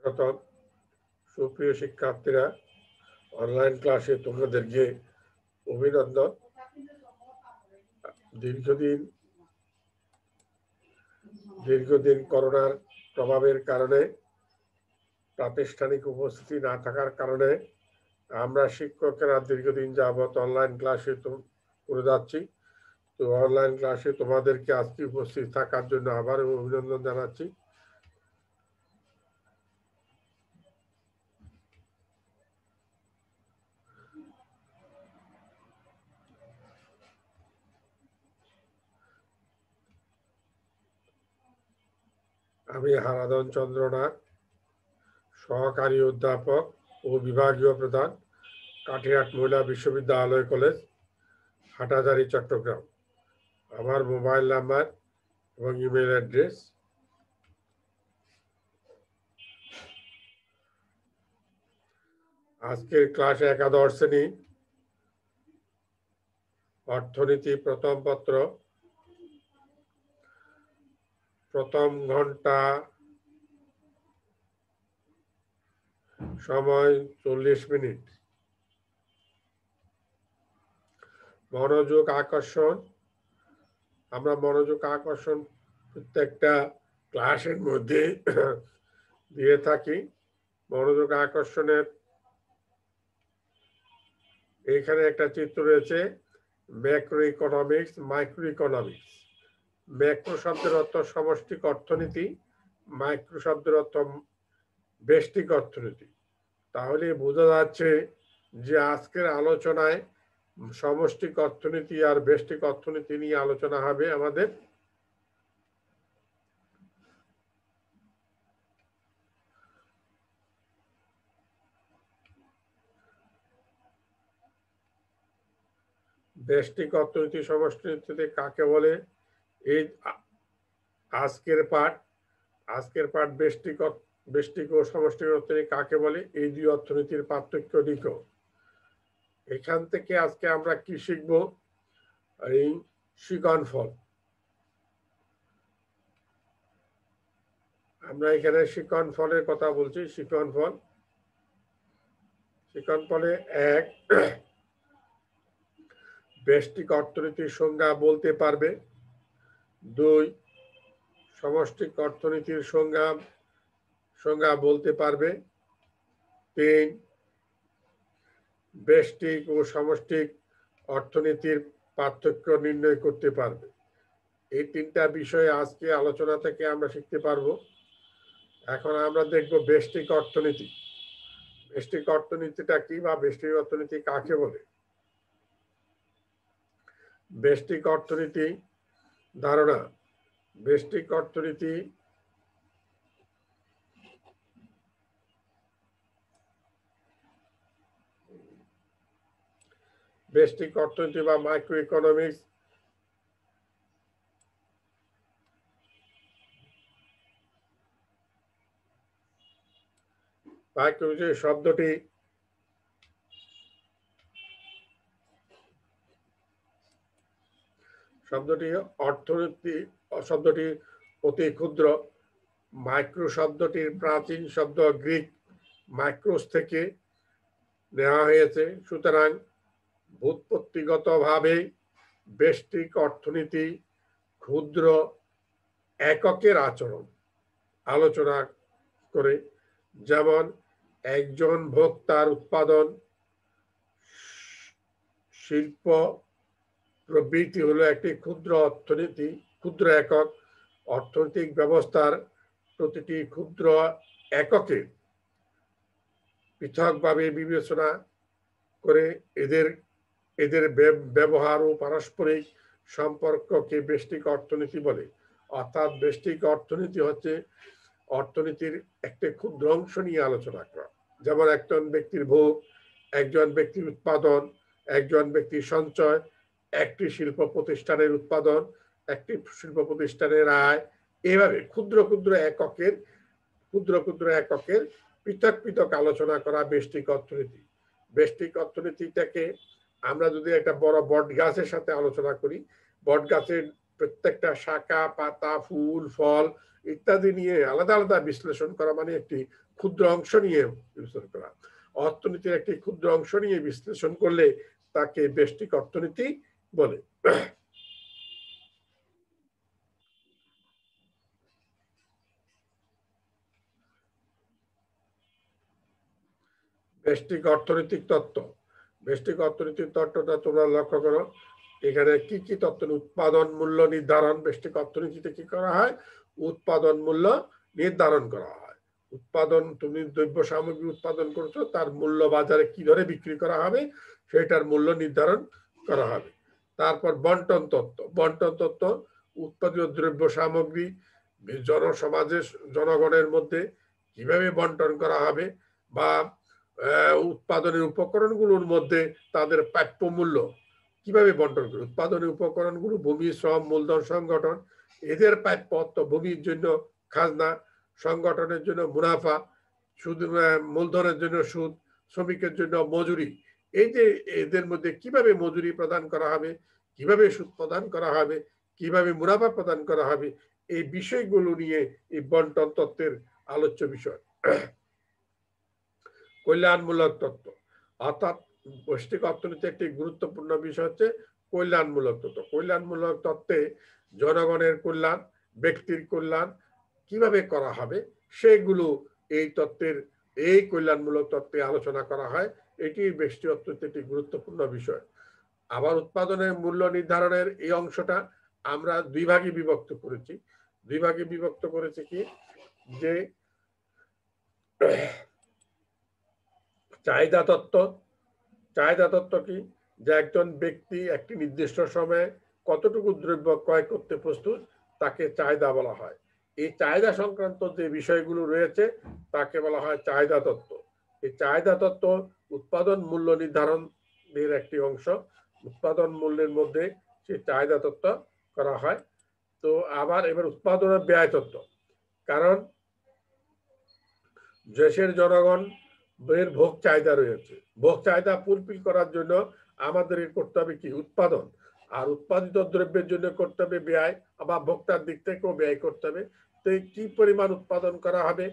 স্বাগতম। সুপ্রিয় শিক্ষার্থীরা, অনলাইন ক্লাসে তোমাদেরকে অভিনন্দন। দীর্ঘদিন করোনার প্রভাবের কারণে প্রাতিষ্ঠানিক উপস্থিতি না থাকার কারণে আমরা শিক্ষকেরা দীর্ঘদিন যাবৎ অনলাইন ক্লাসে করে যাচ্ছি। তো অনলাইন ক্লাসে তোমাদেরকে আজকে উপস্থিত থাকার জন্য আবারও অভিনন্দন জানাচ্ছি। আমি হারাধন চন্দ্র নাগ, সহকারী অধ্যাপক ও বিভাগীয় প্রধান, কাঠিয়াট মহিলা বিশ্ববিদ্যালয় কলেজ, হাটাজারি, চট্টগ্রাম। আমার মোবাইল নাম্বার এবং ইমেল অ্যাড্রেস। আজকের ক্লাস একাদশ শ্রেণী অর্থনীতি প্রথম পত্র, প্রথম ঘন্টা, সময় 40 মিনিট। মনোযোগ আকর্ষণ। আমরা মনোযোগ আকর্ষণ প্রত্যেকটা ক্লাসের মধ্যে দিয়ে থাকি। মনোযোগ আকর্ষণের এখানে একটা চিত্র রয়েছে, macro economics, micro economics. Macro শব্দের অর্থ সমষ্টিক অর্থনীতি, মাইক্রো শব্দের অর্থ ব্যষ্টিক অর্থনীতি। তাহলে বোঝা যাচ্ছে যে আজকের আলোচনায় সমষ্টিক অর্থনীতি আর ব্যষ্টিক অর্থনীতি নিয়ে আলোচনা হবে আমাদের। ব্যষ্টিক অর্থনীতি সমষ্টি অর্থনীতি কাকে বলে, এই আজকের পাঠ ব্যষ্টিক ও সমষ্টিক অর্থনীতি কাকে বলে, এই দুই অর্থনীতির পার্থক্য লিখো। এখান থেকে আজকে আমরা কি শিখব, এই শিকনফল। আমরা এখানে শিকনফলের কথা বলছি। শিকনফলে এক, ব্যষ্টিক অর্থনীতির সংজ্ঞা বলতে পারবে। দুই, সমষ্টিক অর্থনীতির সংজ্ঞা বলতে পারবে। তিন, ব্যষ্টিক ও সমষ্টিক অর্থনীতির পার্থক্য নির্ণয় করতে পারবে। এই তিনটা বিষয়ে আজকে আলোচনা থেকে আমরা শিখতে পারবো। এখন আমরা দেখব ব্যষ্টিক অর্থনীতি। ব্যষ্টিক অর্থনীতিটা কি বা ব্যষ্টিক অর্থনীতি কাকে বলে। ব্যষ্টিক অর্থনীতি ধারণা। ব্যষ্টিক অর্থনীতি বা মাইক্রো ইকোনমিক্স শব্দটি অর্থনীতি শব্দটি অতি ক্ষুদ্র। মাইক্রো শব্দটির প্রাচীন শব্দ গ্রিক মাইক্রোস থেকে নেওয়া হয়েছে। সুতরাং ব্যুৎপত্তিগতভাবে ব্যষ্টিক অর্থনীতি ক্ষুদ্র এককের আচরণ আলোচনা করে, যেমন একজন ভোক্তার উৎপাদন, শিল্প প্রবৃত্তি হলো একটি ক্ষুদ্র একক। অর্থনৈতিক ব্যবস্থার প্রতিটি ক্ষুদ্র এককে পৃথকভাবে বিবেচনা করে এদের ব্যবহার ও পারস্পরিক সম্পর্ককে ব্যষ্টিক অর্থনীতি বলে। অর্থাৎ ব্যষ্টিক অর্থনীতি হচ্ছে অর্থনীতির একটি ক্ষুদ্র অংশ নিয়ে আলোচনা করা। যেমন একজন ব্যক্তির ভোগ, একজন ব্যক্তির উৎপাদন, একজন ব্যক্তির সঞ্চয়, একটি শিল্প প্রতিষ্ঠানের উৎপাদন, একটি শিল্প প্রতিষ্ঠানের আয়। এভাবে ক্ষুদ্র ক্ষুদ্র এককের পৃথক পৃথক আলোচনা করা ব্যষ্টিক অর্থনীতি। ব্যষ্টিক অর্থনীতিটাকে আমরা যদি একটা বড় বট গাছের সাথে আলোচনা করি, বট গাছের প্রত্যেকটা শাখা, পাতা, ফুল, ফল ইত্যাদি নিয়ে আলাদা আলাদা বিশ্লেষণ করা মানে একটি ক্ষুদ্র অংশ নিয়ে বিশ্লেষণ করা। অর্থনীতির একটি ক্ষুদ্র অংশ নিয়ে বিশ্লেষণ করলে তাকে ব্যষ্টিক অর্থনীতি বলে। ব্যষ্টিক অর্থনৈতিক তত্ত্ব, ব্যষ্টিক অর্থনৈতিক তত্ত্বটা তোমরা লক্ষ্য করো, এখানে কি কি তত্ত্ব? উৎপাদন মূল্য নির্ধারণ। ব্যষ্টিক অর্থনীতিতে কি করা হয়? উৎপাদন মূল্য নির্ধারণ করা হয়। উৎপাদন, তুমি দ্রব্য সামগ্রী উৎপাদন করছো, তার মূল্য বাজারে কি ধরে বিক্রি করা হবে সেটার মূল্য নির্ধারণ করা হবে। তারপর বন্টন তত্ত্ব। বন্টন তত্ত্ব, উৎপাদিত দ্রব্য সামগ্রী জনসমাজের, জনগণের মধ্যে কিভাবে বন্টন করা হবে, বা উৎপাদনের উপকরণগুলোর মধ্যে তাদের প্রাপ্য মূল্য কিভাবে বন্টন করে। উৎপাদনের উপকরণগুলো ভূমি, শ্রম, মূলধন, সংগঠন, এদের প্রাপ্য অর্থ, ভূমির জন্য খাজনা, সংগঠনের জন্য মুনাফা, সুদ, মূলধনের জন্য সুদ, শ্রমিকের জন্য মজুরি। এই যে এদের মধ্যে কিভাবে মজুরি প্রদান করা হবে, কিভাবে সুদ প্রদান করা হবে, কিভাবে মুনাফা প্রদান করা হবে, এই বিষয়গুলো নিয়ে এই বন্টন তত্ত্বের আলোচ্য বিষয়। কল্যাণমূলক তত্ত্ব, অর্থাৎ ব্যষ্টিক অর্থনীতি একটি গুরুত্বপূর্ণ বিষয় হচ্ছে কল্যাণমূলক তত্ত্ব। কল্যাণমূলক তত্ত্বে জনগণের কল্যাণ, ব্যক্তির কল্যাণ কিভাবে করা হবে সেগুলো এই তত্ত্বের, এই কল্যাণমূলক তত্ত্বে আলোচনা করা হয়। এটি ব্যষ্টিক অর্থনীতির একটি গুরুত্বপূর্ণ বিষয়। আবার উৎপাদনের মূল্য নির্ধারণের এই অংশটা আমরা দুই ভাগে বিভক্ত করেছি। দুই ভাগে বিভক্ত করেছি কি, যে চাহিদা তত্ত্ব। চাহিদা তত্ত্ব কি? যে একজন ব্যক্তি একটি নির্দিষ্ট সময়ে কতটুকু দ্রব্য ক্রয় করতে প্রস্তুত তাকে চাহিদা বলা হয়। এই চাহিদা সংক্রান্ত যে বিষয়গুলো রয়েছে তাকে বলা হয় চাহিদা তত্ত্ব। এই চাহিদা তত্ত্ব উৎপাদন মূল্য নির্ধারণের একটি অংশ। উৎপাদন মূল্যের মধ্যে সেই চাহিদা তত্ত্ব করা হয়। তো আবার এবার উৎপাদনের ব্যয় তত্ত্ব, কারণ দেশের জনগণ এর ভোগ চাহিদা রয়েছে। ভোগ চাহিদা ফুলফিল করার জন্য আমাদের করতে হবে কি? উৎপাদন। আর উৎপাদিত দ্রব্যের জন্য করতে হবে ব্যয়, আবার ভোক্তার দিক থেকেও ব্যয় করতে হবে। তো কি পরিমাণ উৎপাদন করা হবে,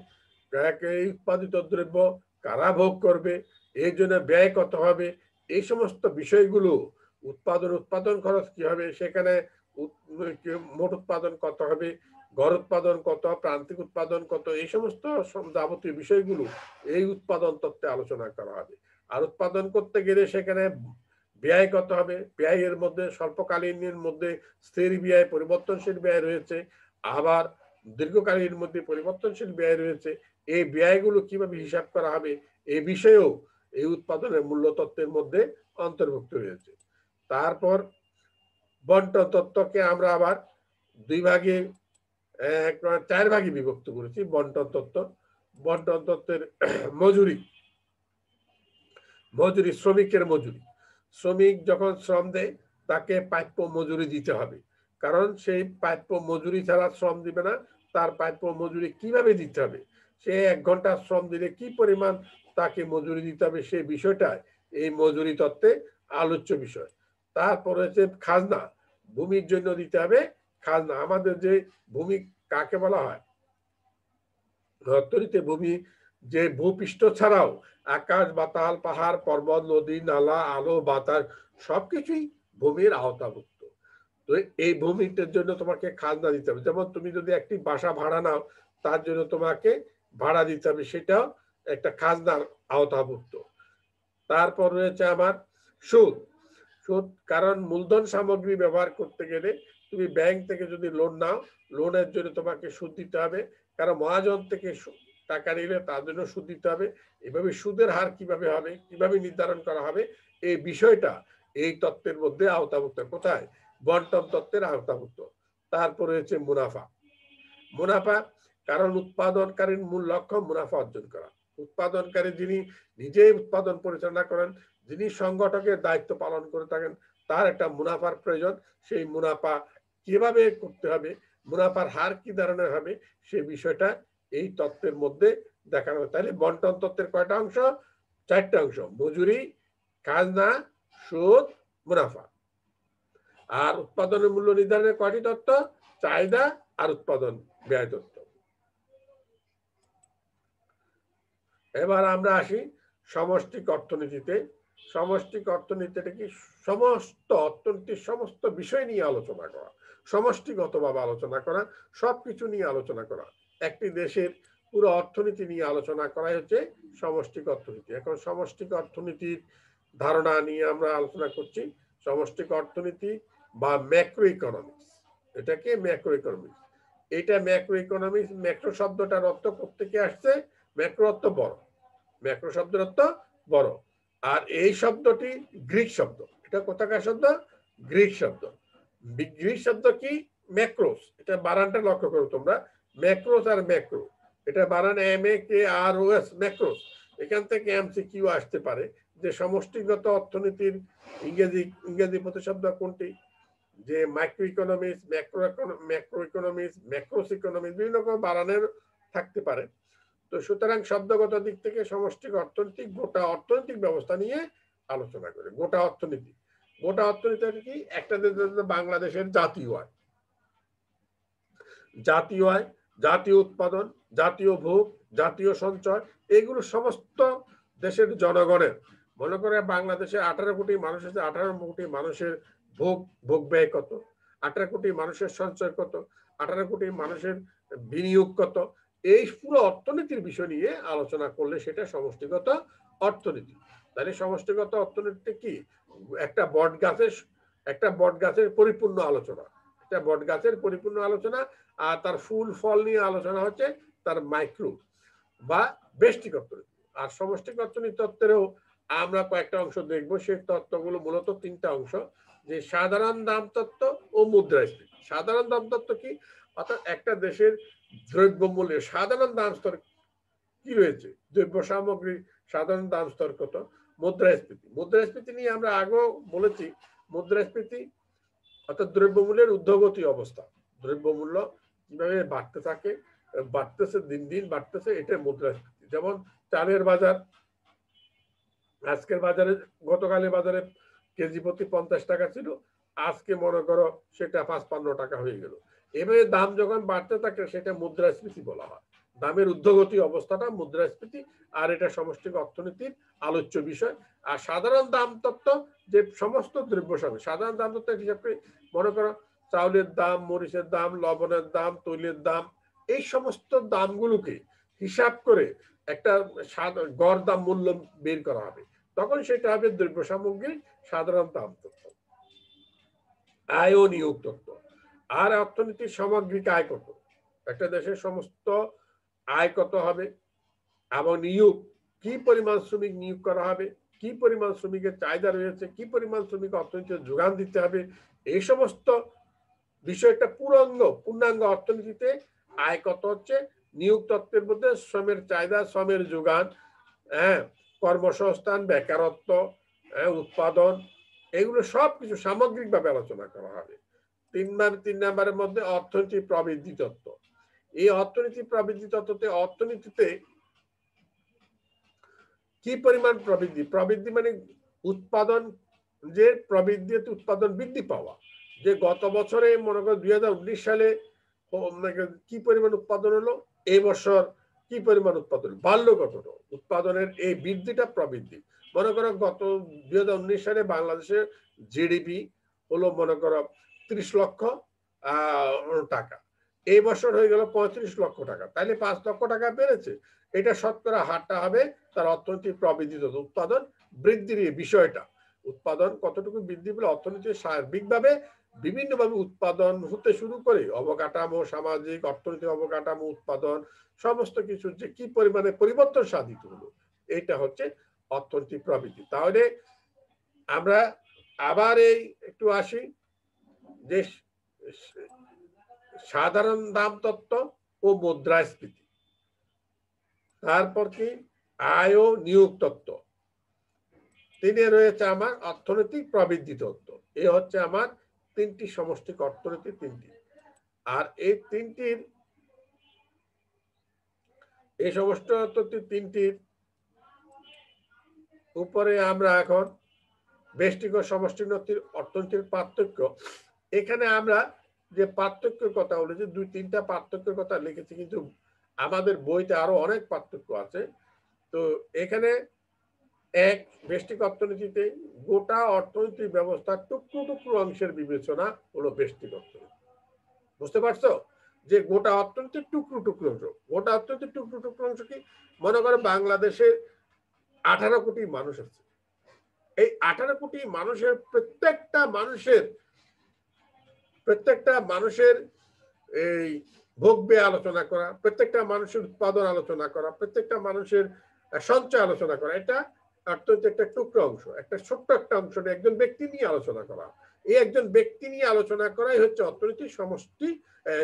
এই উৎপাদিত দ্রব্য কারা ভোগ করবে, এই জন্য ব্যয় কত হবে, এই সমস্ত বিষয়গুলো, উৎপাদন খরচ কি হবে, সেখানে মোট উৎপাদন কত হবে, গড় উৎপাদন কত, প্রান্তিক উৎপাদন কত, এই সমস্ত যাবতীয় বিষয়গুলো এই উৎপাদন তত্ত্বে আলোচনা করা হবে। আর উৎপাদন করতে গেলে সেখানে ব্যয় কত হবে, ব্যয়ের মধ্যে স্বল্পকালীনের মধ্যে স্থির ব্যয়, পরিবর্তনশীল ব্যয় রয়েছে, আবার দীর্ঘকালীন মধ্যে পরিবর্তনশীল ব্যয় রয়েছে। এই ব্যয়গুলো কিভাবে হিসাব করা হবে এই বিষয়েও এই উৎপাদনের মূল্য তত্ত্বের মধ্যে অন্তর্ভুক্ত রয়েছে। তারপর বন্টন তত্ত্বকে আমরা আবার দুই ভাগে, চার ভাগে বিভক্ত করেছি। বন্টন তত্ত্ব, বন্টন তত্ত্বের মজুরি, মজুরি, শ্রমিকের মজুরি। শ্রমিক যখন শ্রম দেয় তাকে প্রাপ্য মজুরি দিতে হবে, কারণ সেই প্রাপ্য মজুরি ছাড়া শ্রম দিবে না। তার প্রাপ্য মজুরি কিভাবে দিতে হবে, সে 1 ঘন্টা শ্রম দিলে কি পরিমাণ তাকে মজুরি দিতে হবে, সেই বিষয়টা এই মজুরি তত্ত্বে আলোচ্য বিষয়। তারপর হচ্ছে খাজনা, ভূমির জন্য দিতে হবে খাজনা। আমাদের যে ভূমি কাকে বলা হয়? অর্থনীতিতে ভূমি যে ভূপৃষ্ঠ ছাড়াও আকাশ, বাতাল, পাহাড়, পর্বত, নদী, নালা, আলো, বাতাস সবকিছুই ভূমির আওতাভুক্ত। তো এই ভূমিটার জন্য তোমাকে খাজনা দিতে হবে। যেমন তুমি যদি একটি বাসা ভাড়া নাও, তার জন্য তোমাকে ভাড়া দিতে হবে, সেটাও একটা খাজনার আওতাভুক্ত। তারপর রয়েছে আমার সুদ। সুদ, কারণ মূলধন সামগ্রী ব্যবহার করতে গেলে তুমি ব্যাংক থেকে যদি লোন নাও, লোনের জন্য তোমাকে সুদ দিতে হবে, কারণ মহাজন থেকে টাকা নিলে তার জন্য সুদ দিতে হবে। এভাবে সুদের হার কিভাবে হবে, কিভাবে নির্ধারণ করা হবে, এই বিষয়টা এই তত্ত্বের মধ্যে আওতাভুক্ত। কোথায়? বন্টন তত্ত্বের আওতাভুক্ত। তারপর রয়েছে মুনাফা। মুনাফা, কারণ উৎপাদনকারীর মূল লক্ষ্য মুনাফা অর্জন করা। উৎপাদনকারী যিনি নিজেই উৎপাদন পরিচালনা করেন, যিনি সংগঠকের দায়িত্ব পালন করে থাকেন, তার একটা মুনাফার প্রয়োজন। সেই মুনাফা কিভাবে করতে হবে, মুনাফার হার কি ধরনের হবে, সেই বিষয়টা এই তত্ত্বের মধ্যে দেখানো হবে। তাহলে বন্টন তত্ত্বের কয়টা অংশ? 4টা অংশ: মজুরি, খাজনা, সুদ, মুনাফা। আর উৎপাদনের মূল্য নির্ধারণের কয়টি তত্ত্ব? চাহিদা আর উৎপাদন ব্যয় তত্ত্ব। এবার আমরা আসি সমষ্টিক অর্থনীতিতে। সমষ্টিক অর্থনীতিটা কি? সমস্ত অর্থনীতির সমস্ত বিষয় নিয়ে আলোচনা করা, সমষ্টিগতভাবে আলোচনা করা, সবকিছু নিয়ে আলোচনা করা। একটি দেশের পুরো অর্থনীতি নিয়ে আলোচনা করাই হচ্ছে সমষ্টিক অর্থনীতি। এখন সমষ্টিক অর্থনীতির ধারণা নিয়ে আমরা আলোচনা করছি। সমষ্টিক অর্থনীতি বা ম্যাক্রো ইকোনমিক্স, এটাকে ম্যাক্রো ইকোনমিক্স। এটা ম্যাক্রো ইকোনমিক্স, ম্যাক্রো শব্দটার অর্থ কোত্থেকে আসছে? ম্যাক্রো অর্থ বড়, ম্যাক্রো শব্দের অর্থ বড়। আর এই শব্দটি গ্রিক শব্দ। এটা কোথাকার শব্দ? গ্রিক শব্দ। গ্রিক শব্দ কি? ম্যাক্রোস। এটা বানানটা লক্ষ্য করো তোমরা, ম্যাক্রোস আর ম্যাক্রো, এটা বানান MAKROS, ম্যাক্রোস। এখান থেকে MCQ আসতে পারে যে সমষ্টিগত অর্থনীতির ইংরেজি প্রতিশব্দ কোনটি? যে micro economics, macro economics, macros economics, বিভিন্ন রকম বানানের থাকতে পারে। তো সুতরাং শব্দগত দিক থেকে সমষ্টিক অর্থনীতি গোটা অর্থনৈতিক ব্যবস্থা নিয়ে আলোচনা করে। গোটা অর্থনীতি, গোটা অর্থনীতি কি? একটা বাংলাদেশের জাতীয় আয়, জাতীয় আয়, জাতীয় উৎপাদন, জাতীয় ভোগ, জাতীয় সঞ্চয়, এগুলো সমস্ত দেশের জনগণের। মনে করে বাংলাদেশে 18 কোটি মানুষ আছে, 18 কোটি মানুষের ভোগ ব্যয় কত, 18 কোটি মানুষের সঞ্চয় কত, 18 কোটি মানুষের বিনিয়োগ কত, এই পুরো অর্থনীতির বিষয় নিয়ে আলোচনা করলে সেটা সমষ্টিগত অর্থনীতি। তাহলে সমষ্টিগত অর্থনীতি কি? একটা বট গাছের পরিপূর্ণ আলোচনা, একটা বট গাছের পরিপূর্ণ আলোচনা। আর তার ফুল ফল নিয়ে আলোচনা হচ্ছে তার মাইক্রো বা ব্যষ্টিক অর্থনীতি। আর সমষ্টিক অর্থনীতি তত্ত্বেরও আমরা কয়েকটা অংশ দেখবো। সেই তত্ত্বগুলো মূলত 3টা অংশ, যে সাধারণ দাম তত্ত্ব ও মুদ্রাস্ফীতি। সাধারণ দাম তত্ত্ব কি? অর্থাৎ একটা দেশের দ্রব্যমূল্যের সাধারণ দাম স্তর কি রয়েছে, দ্রব্য সামগ্রী সাধারণ দাম স্তর কত। মুদ্রাস্ফীতি, মুদ্রাস্ফীতি নিয়ে আমরা আগেও বলেছি। মুদ্রাস্ফীতি অর্থাৎ দ্রব্যমূল্যের ঊর্ধ্বগতি অবস্থা, দ্রব্যমূল্য কিভাবে বাড়তে থাকে, বাড়তেছে, দিন দিন বাড়তেছে, এটা মুদ্রাস্ফীতি। যেমন চালের বাজার, আজকের বাজারে, গতকালের বাজারে কেজি প্রতি 50 টাকা ছিল, আজকে মনে করো সেটা 55 টাকা হয়ে গেল। এভাবে দাম যখন বাড়তে থাকে সেটা মুদ্রাস্ফীতি বলা হয়। দামের ঊর্ধ্বগতি অবস্থাটা মুদ্রাস্ফীতি। আর এটা সমষ্টিক অর্থনীতির আলোচ্য বিষয়। আর সাধারণ দাম তত্ত্ব, যে সমস্ত দ্রব্য সামগ্রী সাধারণ দাম তত্ত্ব হিসাবে মনে করো চাউলের দাম, মরিচের দাম, লবণের দাম, তৈলের দাম, এই সমস্ত দামগুলোকে হিসাব করে একটা গড় দাম মূল্য বের করা হবে। তখন সেটা হবে দ্রব্য সামগ্রীর সাধারণ দাম তত্ত্ব। আয় ও নিয়োগ তত্ত্ব। আর অর্থনীতির সামগ্রিক আয় কত, একটা দেশের সমস্ত আয় কত হবে, এবং নিয়োগ কি পরিমাণ শ্রমিক নিয়োগ করা হবে, কি পরিমাণ শ্রমিকের চাহিদা রয়েছে, কি পরিমাণ শ্রমিক অর্থনীতিতে যোগান দিতে হবে, এই সমস্ত বিষয়টা পূর্ণাঙ্গ অর্থনীতিতে আয় কত হচ্ছে, নিয়োগ তত্ত্বের মধ্যে শ্রমের চাহিদা, শ্রমের যোগান, কর্মসংস্থান, বেকারত্ব, উৎপাদন, এগুলো সবকিছু সামগ্রিকভাবে আলোচনা করা হবে। 3 নম্বরের মধ্যে অর্থনীতি প্রবৃদ্ধি তত্ত্ব। এই অর্থনীতি প্রবৃদ্ধি তত্ত্বতে অর্থনীতিতে কি পরিমাণ প্রবৃদ্ধি, প্রবৃদ্ধি মানে উৎপাদন, যে প্রবৃদ্ধি উৎপাদন বৃদ্ধি পাওয়া, যে গত বছরে মনে করো 2019 সালে কি পরিমাণ উৎপাদন হলো, এই বছর কি পরিমাণ উৎপাদন বাড়লো, কতটা উৎপাদনের এই বৃদ্ধিটা প্রবৃদ্ধি। মনে করো গত 2019 সালে বাংলাদেশের জিডিপি হলো মনে করো 30 লক্ষ টাকা, এই বছর হয়ে গেল 35 লক্ষ টাকা, তাইলে 5 লক্ষ টাকা বেড়েছে। এটা শতকরা হারটা হবে তার অর্থনৈতিক প্রবৃদ্ধি, উৎপাদন বৃদ্ধির এই বিষয়টা। উৎপাদন কতটুকু বৃদ্ধি পেলে অর্থনীতি সার্বিকভাবে বিভিন্নভাবে উৎপাদন হতে শুরু করে, অবকাঠামো, সামাজিক অর্থনৈতিক অবকাঠামো, উৎপাদন সমস্ত কিছু যে কি পরিমাণে পরিবর্তন সাধিত হলো, এটা হচ্ছে অর্থনৈতিক প্রবৃদ্ধি। তাহলে আমরা আবার এই একটু আসি যে সাধারণ দাম তত্ত্ব ও মুদ্রাস্ফীতি, তারপর কি আয় ও নিয়োগ তত্ত্ব, তিনে রয়েছে আমার অর্থনৈতিক প্রবৃদ্ধি তত্ত্ব। এ হচ্ছে আমার 3টি সমষ্টিক অর্থনীতি, 3টি। আর এই 3টির, এই সমষ্টি অর্থনীতি 3টির উপরে আমরা এখন ব্যষ্টিক ও সমষ্টি অর্থনীতির পার্থক্য, এখানে আমরা যে পার্থক্যের কথা বলেছি 2-3টা পার্থক্যের কথা লিখেছি, কিন্তু আমাদের বইতে আরো অনেক পার্থক্য আছে। তো এখানে এক ব্যষ্টিক অর্থনীতিতে গোটা অর্থনৈতিক ব্যবস্থার টুকরো টুকরো অংশের বিবেচনা হলো ব্যষ্টিক অর্থনীতি। বুঝতে পারছো যে গোটা অর্থনীতির টুকরো টুকরো অংশ, গোটা অর্থনীতির টুকরো টুকরো অংশ কি? মনে করো বাংলাদেশে 18 কোটি মানুষ আছে। এই 18 কোটি মানুষের প্রত্যেকটা মানুষের এই ভোগ ব্যয় আলোচনা করা, প্রত্যেকটা মানুষের উৎপাদন আলোচনা করা, প্রত্যেকটা মানুষের সঞ্চয় আলোচনা করা, এটা অর্থনীতির একটা টুকরো অংশ, একটা ছোট্ট একটা অংশ একজন ব্যক্তি নিয়ে আলোচনা করা। এই একজন ব্যক্তি নিয়ে আলোচনা করাই হচ্ছে অর্থনীতির সমষ্টি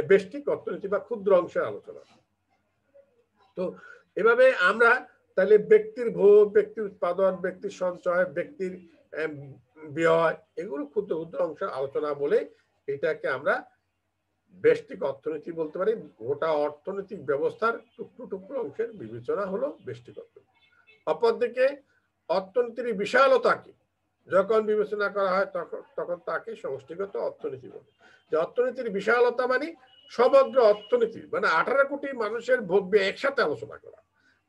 ব্যষ্টিক অর্থনীতি বা ক্ষুদ্র অংশের আলোচনা। তো এভাবে আমরা তাহলে ব্যক্তির ভোগ, ব্যক্তির উৎপাদন, ব্যক্তির সঞ্চয়, ব্যক্তির ব্যয়, এগুলো ক্ষুদ্র ক্ষুদ্র অংশের আলোচনা বলে এটাকে আমরা ব্যষ্টিক অর্থনীতি বলতে পারি। গোটা অর্থনৈতিক ব্যবস্থার টুকরো টুকরো অংশের বিবেচনা হলো ব্যষ্টিক অর্থনীতি। অপরদিকে অর্থনীতির বিশালতাকে যখন বিবেচনা করা হয় তখন তাকে সমষ্টিগত অর্থনীতি বলে। যে অর্থনীতির বিশালতা মানে সমগ্র অর্থনীতি, মানে 18 কোটি মানুষের ভোগ ব্যয় একসাথে আলোচনা করা।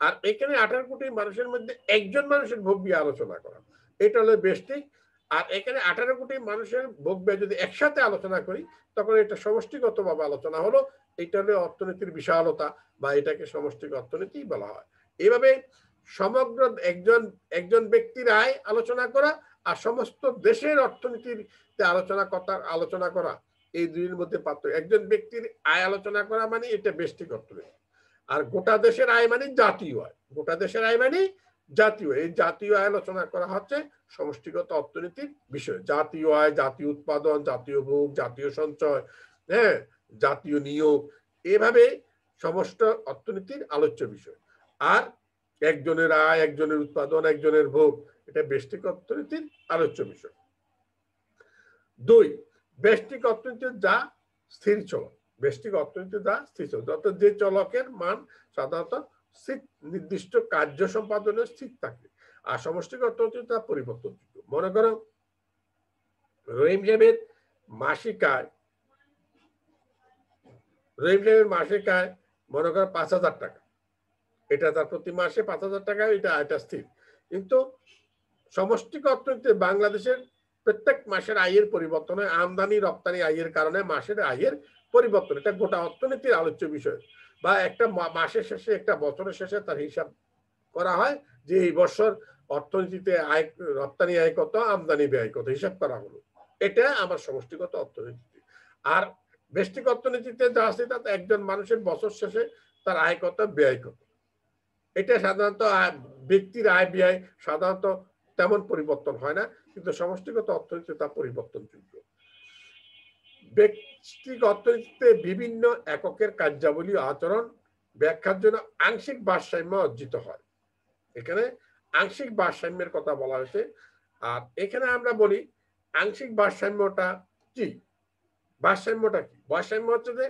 আর এখানে 18 কোটি মানুষের মধ্যে একজন মানুষের ভোগ ব্যয় আলোচনা করা, এটা হলো ব্যষ্টিক। আর এখানে 18 কোটি মানুষের ভোগ ব্যয় যদি একসাথে আলোচনা করি তখন এটা সমষ্টিগত ভাবে আলোচনা হলো, এটা হলো অর্থনীতির বিশালতা বা এটাকে সমষ্টিক অর্থনীতি বলা হয়। এইভাবে সমগ্র একজন ব্যক্তির আয় আলোচনা করা আর সমস্ত দেশের অর্থনীতির আলোচনা করা, এই দুইয়ের মধ্যে পার্থক্য। একজন ব্যক্তির আয় আলোচনা করা মানে এটা ব্যষ্টিক অর্থনীতি, আর গোটা দেশের আয় মানে জাতীয় আয়। গোটা দেশের আয় মানে জাতীয়, এই জাতীয় আয় আলোচনা করা হচ্ছে সমষ্টিগত অর্থনীতির বিষয়। জাতীয় আয়, জাতীয় উৎপাদন, জাতীয় ভোগ, জাতীয় সঞ্চয়, হ্যাঁ, জাতীয় নিয়োগ, এভাবে সমস্ত অর্থনীতির আলোচ্য বিষয়। আর একজনের আয়, একজনের উৎপাদন, একজনের ভোগ, এটা ব্যষ্টিক অর্থনীতির আলোচ্য বিষয়। 2, ব্যষ্টিক অর্থনীতির যা স্থির চলক। ব্যষ্টিক অর্থনীতি যা স্থির চলক, অর্থাৎ যে চলকের মান সাধারণত স্থির, নির্দিষ্ট কার্য সম্পাদনে স্থির থাকে। আর সমষ্টিক অর্থনীতি তা পরিবর্তনযোগ্য। মনে করো রহিম সাহেবের মাসিক আয় মনে করো 5,000 টাকা, এটা তার প্রতি মাসে 5,000 টাকা, এটা আয়টা স্থির। কিন্তু সমষ্টিক অর্থনীতিতে বাংলাদেশের প্রত্যেক মাসের আয়ের পরিবর্তন হয়, আমদানি রপ্তানি আয়ের কারণে মাসের আয়ের পরিবর্তন, এটা গোটা অর্থনীতির আলোচ্য বিষয়। বা একটা মাসের শেষে, একটা বছরের শেষে তার হিসাব করা হয় যে এই বছর অর্থনীতিতে আয়, রপ্তানি আয় কত, আমদানি ব্যয় কত, হিসাব করা হলো। এটা আমার সমষ্টিগত অর্থনীতি। আর ব্যষ্টিক অর্থনীতিতে যা আছে তাতে একজন মানুষের বছর শেষে তার আয় কত, ব্যয় কত, এটা সাধারণত ব্যক্তির আয় ব্যয় সাধারণত তেমন পরিবর্তন হয় না, কিন্তু সমষ্টিগত অর্থনীতি তা পরিবর্তনযোগ্য। ব্যষ্টিক অর্থনীতিতে বিভিন্ন এককের কার্যাবলী আচরণ ব্যাখ্যার জন্য আংশিক ভারসাম্য অর্জিত হয়। এখানে আংশিক ভারসাম্যের কথা বলা হয়েছে। আর এখানে আমরা বলি আংশিক ভারসাম্যটা কি? ভারসাম্যটা কি? ভারসাম্য হচ্ছে যে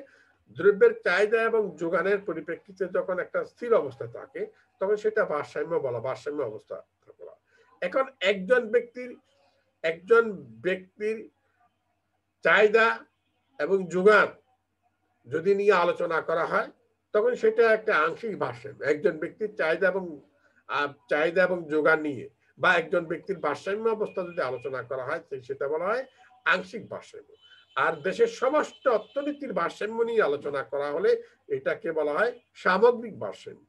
দ্রব্যের চাহিদা এবং যোগানের পরিপ্রেক্ষিতে যখন একটা স্থির অবস্থা থাকে তখন সেটা ভারসাম্য বলা, ভারসাম্য অবস্থা বলা। এখন একজন ব্যক্তির চাহিদা এবং যোগান যদি নিয়ে আলোচনা করা হয় তখন সেটা একটা আংশিক ভারসাম্য। একজন ব্যক্তির চাহিদা এবং যোগান নিয়ে বা একজন ব্যক্তির ভারসাম্য অবস্থা যদি আলোচনা করা হয় সেটা বলা হয় আংশিক ভারসাম্য। আর দেশের সমস্ত অর্থনীতির ভারসাম্য নিয়ে আলোচনা করা হলে এটাকে বলা হয় সামগ্রিক ভারসাম্য।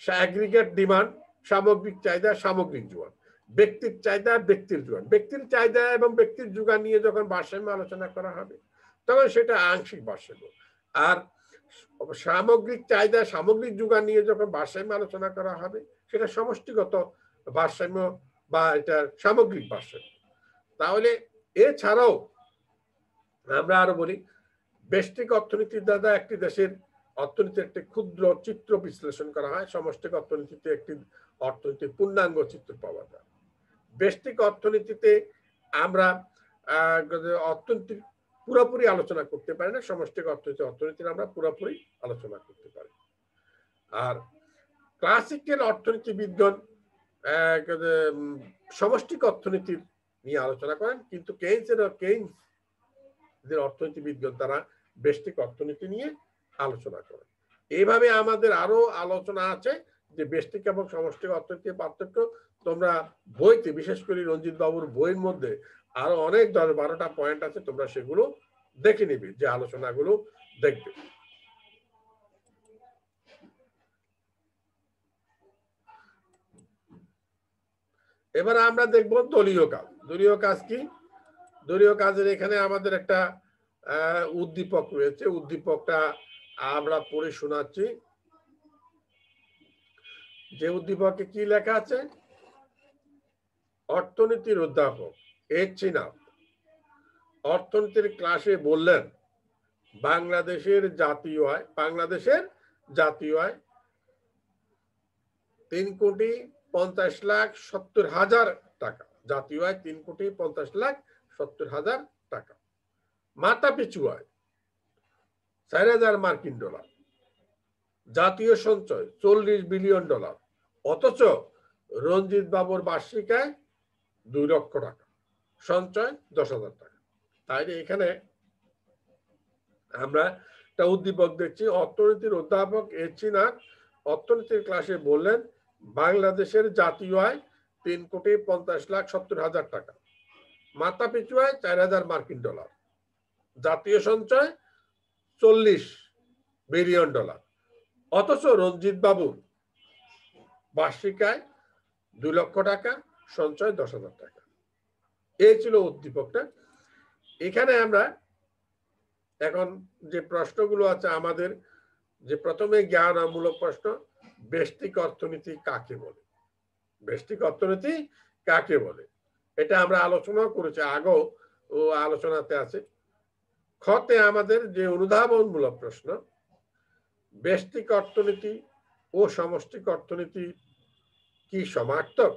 অ্যাগ্রিগেট ডিমান্ড, সামগ্রিক চাহিদা, সামগ্রিক যোগান। ব্যক্তির চাহিদা, ব্যক্তির যোগান, ব্যক্তির চাহিদা এবং ব্যক্তির যোগান নিয়ে যখন ভারসাম্য আলোচনা করা হবে তখন সেটা আংশিক ভারসাম্য। আর সামগ্রিক চাহিদা, সামগ্রিক যোগান নিয়ে যখন ভারসাম্য আলোচনা করা হবে সেটা সমষ্টিগত ভারসাম্য বা এটা সামগ্রিক ভারসাম্য। তাহলে এছাড়াও আমরা আরো বলি ব্যষ্টিক অর্থনীতির দ্বারা একটি দেশের অর্থনীতির একটি ক্ষুদ্র চিত্র বিশ্লেষণ করা হয়। সমষ্টিক অর্থনীতিতে একটি অর্থনীতির পূর্ণাঙ্গ চিত্র পাওয়া যায়। ব্যষ্টিক অর্থনীতিতে আমরা অর্থনীতির পুরোপুরি আলোচনা করতে পারি না, সমষ্টিক অর্থনীতির আমরা পুরোপুরি আলোচনা করতে পারি। আর ক্লাসিক্যাল অর্থনীতিবিদগণ সমষ্টিক অর্থনীতির নিয়ে আলোচনা করেন, কিন্তু কেইনসের অর্থনীতিবিদগণ তারা ব্যষ্টিক অর্থনীতি নিয়ে আলোচনা করেন। এইভাবে আমাদের আরো আলোচনা আছে যে ব্যষ্টিক এবং সমষ্টিক অর্থনীতির পার্থক্য তোমরা বইতে, বিশেষ করে রঞ্জিত বাবুর বইয়ের মধ্যে আরো অনেক 10-12টা পয়েন্ট আছে, তোমরা সেগুলো দেখে নিবে, যে আলোচনাগুলো দেখবে। এবার আমরা দেখব দলীয় কাজ। দলীয় কাজ কি? দলীয় কাজের এখানে আমাদের একটা উদ্দীপক রয়েছে, উদ্দীপকটা আমরা পড়ে শোনাচ্ছি। যে উদ্দীপকে কি লেখা আছে? অর্থনীতির অধ্যাপক এইচ.সি. নাথ অর্থনীতির ক্লাসে বললেন, বাংলাদেশের জাতীয় আয় 3,50,70,000 টাকা। জাতীয় আয় 3,50,70,000 টাকা। মাথা পিছু আয় 4,000 মার্কিন ডলার। জাতীয় সঞ্চয় $40 বিলিয়ন। অথচ রঞ্জিত বাবুর বার্ষিক আয় 2 লক্ষ টাকা, সঞ্চয় 10,000 টাকা। তাইলে এখানে আমরা একটা উদ্দীপক দেখছি। অর্থনীতির অধ্যাপক এইচ.সি. নাথ অর্থনীতির ক্লাসে বললেন, বাংলাদেশের জাতীয় আয় 3,50,70,000 টাকা। মাথা পিছু আয় 4,000 মার্কিন ডলার। জাতীয় সঞ্চয় $40 বিলিয়ন। অথচ রঞ্জিত বাবুর বার্ষিক আয় 2 লক্ষ টাকা, সঞ্চয় 10,000 টাকা। এই ছিল উদ্দীপকটা। এখানে আমরা এখন যে প্রশ্নগুলো আছে আমাদের, যে প্রথমে জ্ঞানমূলক প্রশ্ন, ব্যষ্টিক অর্থনীতি কাকে বলে? ব্যষ্টিক অর্থনীতি কাকে বলে? এটা আমরা আলোচনা করেছি, আগেও ও আলোচনাতে আছে। খতে আমাদের যে অনুধাবনমূলক প্রশ্ন, ব্যষ্টিক অর্থনীতি ও সমষ্টিক অর্থনীতি কি সমার্থক?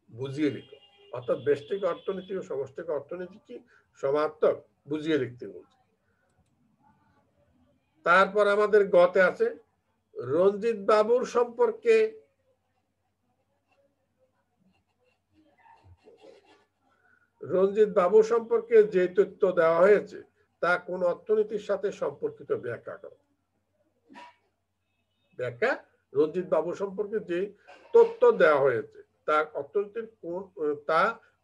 বুঝিয়ে লিখো। অর্থাৎ ব্যষ্টিক অর্থনীতি ও সমষ্টিক অর্থনীতি কি সমার্থক? বুঝিয়ে লিখতে বলছে। তারপর আমাদের গতে আছে, রঞ্জিত বাবুর সম্পর্কে যে তথ্য দেওয়া হয়েছে তা কোন অর্থনীতির সাথে সম্পর্কিত ব্যাখ্যা করো। ব্যাখ্যা, রঞ্জিত বাবু সম্পর্কে যে তথ্য দেওয়া হয়েছে তা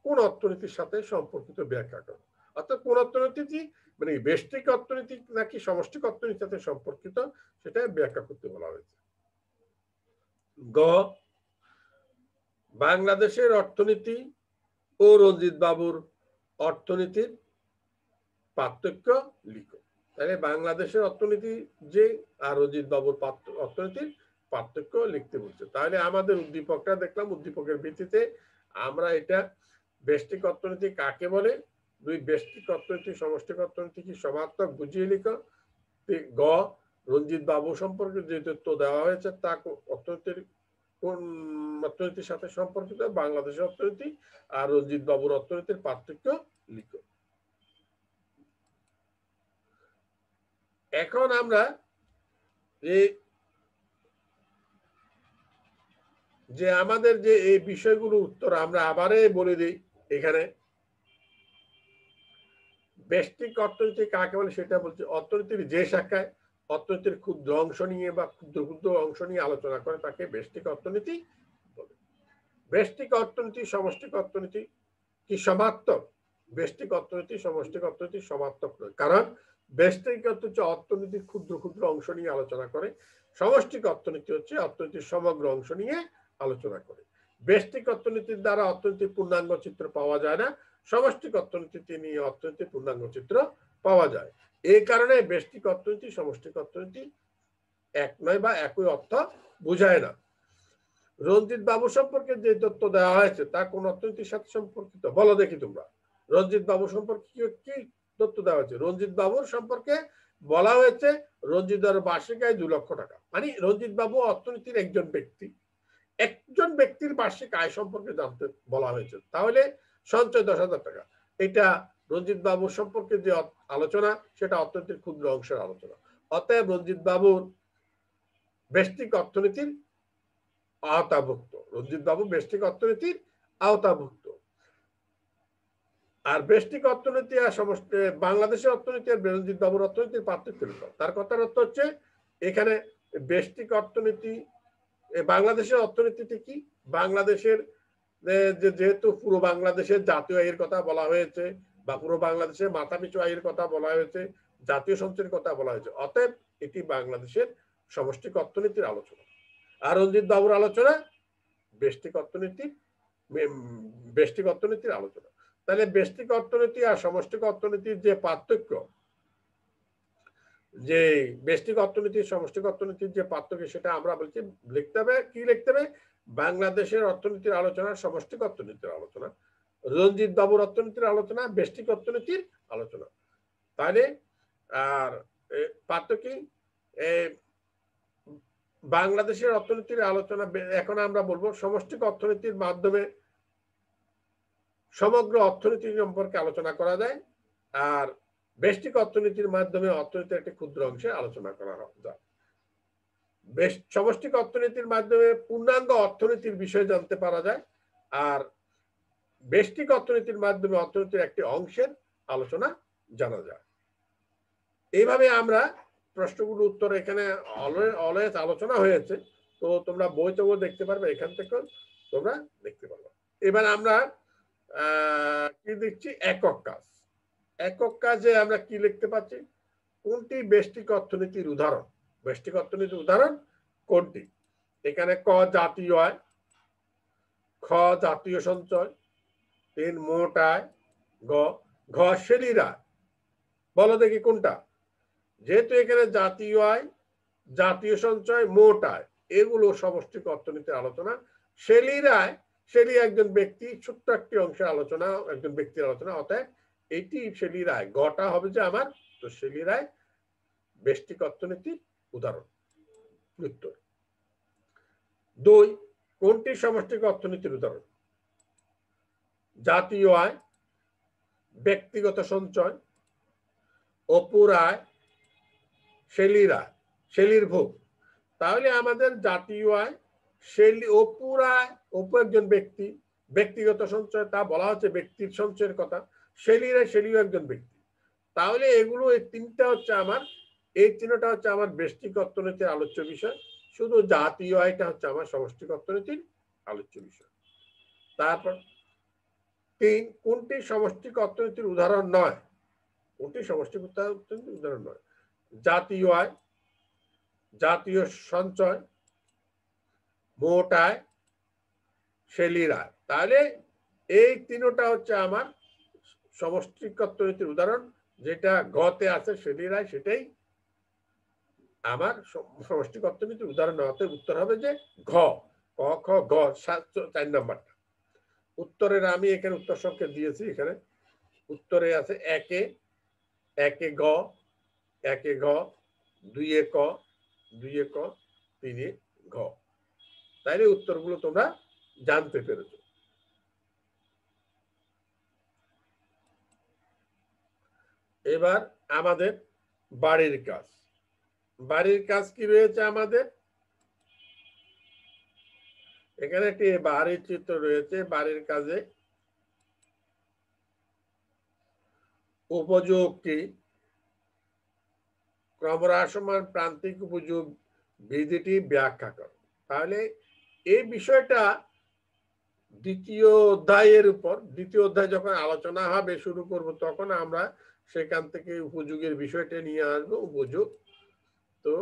কোন অর্থনীতির সাথে সম্পর্কিত ব্যাখ্যা করো। অর্থাৎ কোন অর্থনীতি, মানে ব্যষ্টিক অর্থনীতি নাকি সমষ্টিক অর্থনীতির সাথে সম্পর্কিত, সেটা ব্যাখ্যা করতে বলা হয়েছে। গ, বাংলাদেশের অর্থনীতি ও রঞ্জিত বাবুর অর্থনীতির পার্থক্য লিখো। তাহলে বাংলাদেশের অর্থনীতি যে আর রঞ্জিত বাবুর অর্থনীতির পার্থক্য লিখতে বলছে। তাহলে আমাদের উদ্দীপকটা দেখলাম, উদ্দীপকের ভিত্তিতে আমরা এটা ব্যষ্টিক অর্থনীতি কাকে বলে, 2 ব্যষ্টিক অর্থনীতি সমষ্টিক অর্থনীতি কি সমার্থক, বুঝিয়ে লিখো। গ, রঞ্জিত বাবু সম্পর্কে যে তথ্য দেওয়া হয়েছে তা কোন অর্থনীতির সাথে সম্পর্কিত, বাংলাদেশের অর্থনীতি আর রঞ্জিত বাবুর অর্থনীতির পার্থক্য লিখো। এখন আমরা যে আমাদের যে এই বিষয়গুলো উত্তর আমরা আবারই বলে দিই। এখানে ব্যষ্টিক অর্থনীতি কাকে বলে সেটা বলছে, অর্থনীতির যে শাখায় অর্থনীতির ক্ষুদ্র অংশ নিয়ে বা ক্ষুদ্র ক্ষুদ্র অংশ নিয়ে আলোচনা করে তাকে ব্যষ্টিক অর্থনীতি বলে। ব্যষ্টিক অর্থনীতি সমষ্টিক অর্থনীতি কি সমার্থক? ব্যষ্টিক অর্থনীতি সমষ্টিক অর্থনীতি সমার্থক নয়, কারণ ব্যষ্টিক অর্থনীতি অর্থনীতির ক্ষুদ্র ক্ষুদ্র অংশ নিয়ে আলোচনা করে, সমষ্টিক অর্থনীতি হচ্ছে অর্থনীতির সমগ্র অংশ নিয়ে আলোচনা করে। ব্যষ্টিক অর্থনীতির দ্বারা অর্থনীতির পূর্ণাঙ্গ চিত্র পাওয়া যায় না, সমষ্টিক অর্থনীতি নিয়ে অর্থনীতির পূর্ণাঙ্গ চিত্র পাওয়া যায়। এই কারণে ব্যষ্টিক অর্থনীতি সমষ্টিক অর্থনীতি এক নয় বা একই অর্থ বোঝায় না। রঞ্জিত বাবু সম্পর্কে যে তথ্য দেওয়া হয়েছে তা কোন অর্থনীতির সাথে সম্পর্কিত, বলো দেখি তোমরা। রঞ্জিত বাবু সম্পর্কে কি তথ্য দেওয়া হয়েছে? রঞ্জিত বাবুর সম্পর্কে বলা হয়েছে রঞ্জিত বাবুর বার্ষিক আয় 2 লক্ষ টাকা। মানে রঞ্জিত বাবু অর্থনীতির একজন ব্যক্তির বার্ষিক আয় সম্পর্কে জানতে বলা হয়েছে। তাহলে সঞ্চয় 10,000 টাকা। এটা রঞ্জিত বাবুর সম্পর্কে যে আলোচনা সেটা অর্থনীতির ক্ষুদ্র অংশের আলোচনা। অতএব রঞ্জিত বাবুর ব্যষ্টিক অর্থনীতির আওতাভুক্ত, রঞ্জিত বাবু ব্যষ্টিক অর্থনীতির আওতাভুক্ত। আর ব্যষ্টিক অর্থনীতি আর সমষ্টি বাংলাদেশের অর্থনীতি আর রঞ্জিত বাবুর অর্থনীতির পার্থক্য। তার কথার অর্থ হচ্ছে এখানে ব্যষ্টিক অর্থনীতি বাংলাদেশের অর্থনীতিটি কি? বাংলাদেশের যেহেতু পুরো বাংলাদেশের জাতীয় আয়ের কথা বলা হয়েছে বা পুরো বাংলাদেশের মাথাপিছু আয়ের কথা বলা হয়েছে, জাতীয় সঞ্চয়ের কথা বলা হয়েছে, অতএব এটি বাংলাদেশের সমষ্টিক অর্থনীতির আলোচনা। আর রঞ্জিত বাবুর আলোচনা ব্যষ্টিক অর্থনীতির আলোচনা। তাহলে ব্যষ্টিক অর্থনীতি আর সমষ্টিক অর্থনীতির যে পার্থক্য, যে ব্যষ্টিক অর্থনীতির সমষ্টিক অর্থনীতির যে পার্থক্য, সেটা আমরা বলছি লিখতে হবে। কি লিখতে হবে? বাংলাদেশের অর্থনীতির আলোচনা সমষ্টিক অর্থনীতির আলোচনা, রঞ্জিত বাবুর অর্থনীতির আলোচনা ব্যষ্টিক অর্থনীতির আলোচনা। তাহলে আর পার্থক্য বাংলাদেশের অর্থনীতির আলোচনা এখন আমরা বলবো সমষ্টিক অর্থনীতির মাধ্যমে সমগ্র অর্থনীতি সম্পর্কে আলোচনা করা যায়, আর ব্যষ্টিক অর্থনীতির মাধ্যমে অর্থনীতির একটি ক্ষুদ্র অংশে আলোচনা করা যায়। সমষ্টিক অর্থনীতির মাধ্যমে পূর্ণাঙ্গ অর্থনীতির বিষয় জানতে পারা যায়, আর ব্যষ্টিক অর্থনীতির মাধ্যমে অর্থনীতির একটি অংশের আলোচনা জানা যায়। এইভাবে আমরা প্রশ্নগুলোর উত্তর এখানে অলওয়েজ আলোচনা হয়েছে, তো তোমরা বইতেও দেখতে পারবে, এখান থেকে তোমরা দেখতে পারবে। এবার আমরা কি দেখছি? একক কাজ। একক কাজে আমরা কি লিখতে পাচ্ছি? কোনটি ব্যষ্টিক অর্থনীতির উদাহরণ? ব্যষ্টিক অর্থনীতির উদাহরণ কোনটি? এখানে ক জাতীয় আয়, খ জাতীয় সঞ্চয়, 3 মোট আয়, ঘ শ্রেণীর আয়। বলো দেখি কোনটা? যেহেতু এখানে জাতীয় আয়, জাতীয় সঞ্চয়, মোট আয়, এগুলো সমষ্টিক অর্থনীতির আলোচনা। শ্রেণীর আয়, শ্রেণী একজন ব্যক্তি, ছোট্ট একটি অংশের আলোচনা, একজন ব্যক্তির আলোচনা, অতএব এটি শ্রেণীর আয়। গটা হবে যে আমার, তো শ্রেণীর আয় ব্যষ্টিক অর্থনীতির উদাহরণ। উত্তর 2, কোনটি সমষ্টিক অর্থনীতির উদাহরণ? জাতীয় আয়, ব্যক্তিগত সঞ্চয়, অপুর আয়, শ্রেণীর আয়, শ্রেণীর ভোগ। তাহলে আমাদের জাতীয় আয়, অপুর আয়, অপু একজন ব্যক্তি, ব্যক্তিগত সঞ্চয় তা বলা হচ্ছে ব্যক্তির সঞ্চয়ের কথা, শ্রেণীর আয়, শ্রেণীও একজন ব্যক্তি। তাহলে এগুলো এই তিনটা হচ্ছে আমার, এই তিনটা হচ্ছে আমার ব্যষ্টিক অর্থনীতির আলোচ্য বিষয়, শুধু জাতীয় আয়টা হচ্ছে আমার সমষ্টিক অর্থনীতির আলোচ্য বিষয়। তারপর 3, কোনটি সমষ্টিক অর্থনীতির উদাহরণ নয়? কোনটি সমষ্টিক অর্থনীতির উদাহরণ নয়? জাতীয় আয়, জাতীয় সঞ্চয়, মোট আয়, শ্রেণীর আয়। তাহলে এই তিনটা হচ্ছে আমার সমষ্টিক অর্থনীতির উদাহরণ, যেটা ঘতে আছে শ্রেণীর আয়, সেটাই আমার সমষ্টিক অর্থনীতির উদাহরণ। হতে উত্তর হবে যে ঘ, ক খ গ, 4 নম্বরটা উত্তরের। আমি এখানে উত্তর সংখ্যা দিয়েছি, এখানে উত্তরে আছে 1 গ, 1 ঘ, 2 ক, 2 ক, 3 ঘ। তাইলে উত্তরগুলো তোমরা জানতে পেরেছো। এবার আমাদের বাড়ির কাজ। বাড়ির কাজ কি রয়েছে আমাদের? এখানে একটি বাড়ির চিত্র রয়েছে। বাড়ির কাজে উপযোগ কি? ক্রমহ্রাসমান প্রান্তিক উপযোগ বিধিটি ব্যাখ্যা করো। তাহলে এই বিষয়টা দ্বিতীয় অধ্যায়ের উপর, দ্বিতীয় অধ্যায় যখন আলোচনা হবে শুরু করব, তখন আমরা সেখান থেকে উপযোগের বিষয়টা নিয়ে আসবো। উপযোগ তো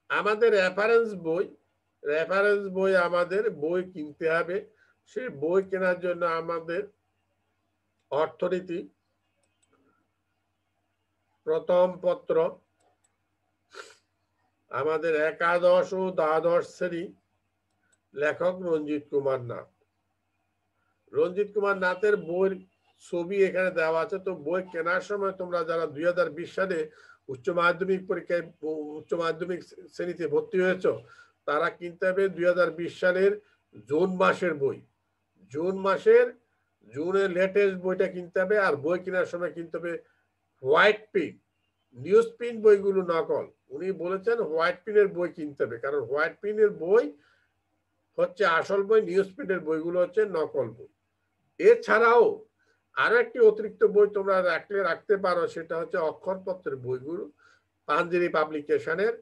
আমাদের রেফারেন্স বই আমাদের বই কিনতে হবে। সেই বই কেনার জন্য আমাদের অর্থনীতি প্রথম পত্র, আমাদের একাদশ ও দ্বাদশ শ্রেণী, লেখক রঞ্জিত কুমার নাথ। রঞ্জিত কুমার নাথের বইয়ের ছবি এখানে দেওয়া আছে। তো বই কেনার সময় তোমরা যারা 2020 সালে উচ্চ মাধ্যমিক পরীক্ষায়, উচ্চ মাধ্যমিক শ্রেণীতে ভর্তি হয়েছ, তারা কিনতে হবে 2020 সালের জুন মাসের বই। জুনের লেটেস্ট বইটা কিনতে হবে। আর বই কেনার সময় কিনতে হবে হোয়াইট পিন, নিউজ প্রিন্ট বইগুলো নকল। উনি বলেছেন হোয়াইট পিনের বই কিনতে হবে, কারণ হোয়াইট পিনের বই হচ্ছে আসল বই, নিউজ প্রিন্টের বইগুলো হচ্ছে নকল বই। এছাড়াও আরো একটি অতিরিক্ত বই তোমরা রাখতে পারো, সেটা হচ্ছে অক্ষরপত্রের বইগুলো, পাঞ্জেরি পাবলিকেশনের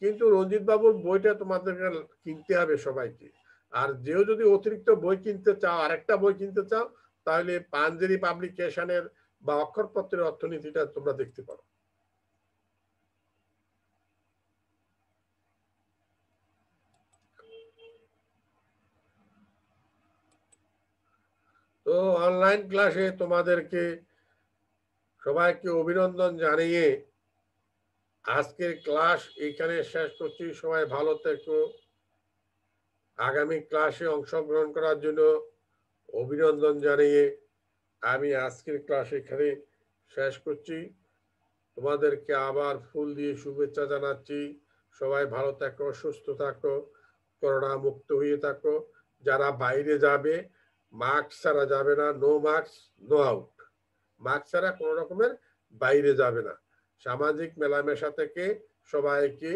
কিন্তু রঞ্জিত বাবুর বইটা তোমাদেরকে কিনতে হবে সবাইকে। আর যেও যদি অতিরিক্ত বই কিনতে চাও, আরেকটা বই কিনতে চাও, তাহলে পাঞ্জেরি পাবলিকেশনের বা অক্ষরপত্রের অর্থনীতিটা তোমরা দেখতে পারো। তো অনলাইন ক্লাসে তোমাদেরকে সবাইকে অভিনন্দন জানিয়ে আজকের ক্লাস এইখানে শেষ করছি। সবাই ভালো থেকো। আগামী ক্লাসে অংশগ্রহণ করার জন্য অভিনন্দন জানিয়ে আমি আজকের ক্লাস এখানে শেষ করছি। তোমাদেরকে আবার ফুল দিয়ে শুভেচ্ছা জানাচ্ছি। সবাই ভালো থাকো, সুস্থ থাকো, করোনা মুক্ত হয়ে থাকো। যারা বাইরে যাবে মাস্ক ছাড়া যাবে না, no mask no out. Mask ছাড়া কোনো রকমের বাইরে যাবে না। সামাজিক মেলামেশা থেকে সবাইকে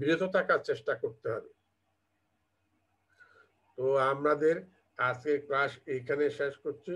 বিরত থাকার চেষ্টা করতে হবে। তো আমাদের আজকের ক্লাস এইখানে শেষ করছি।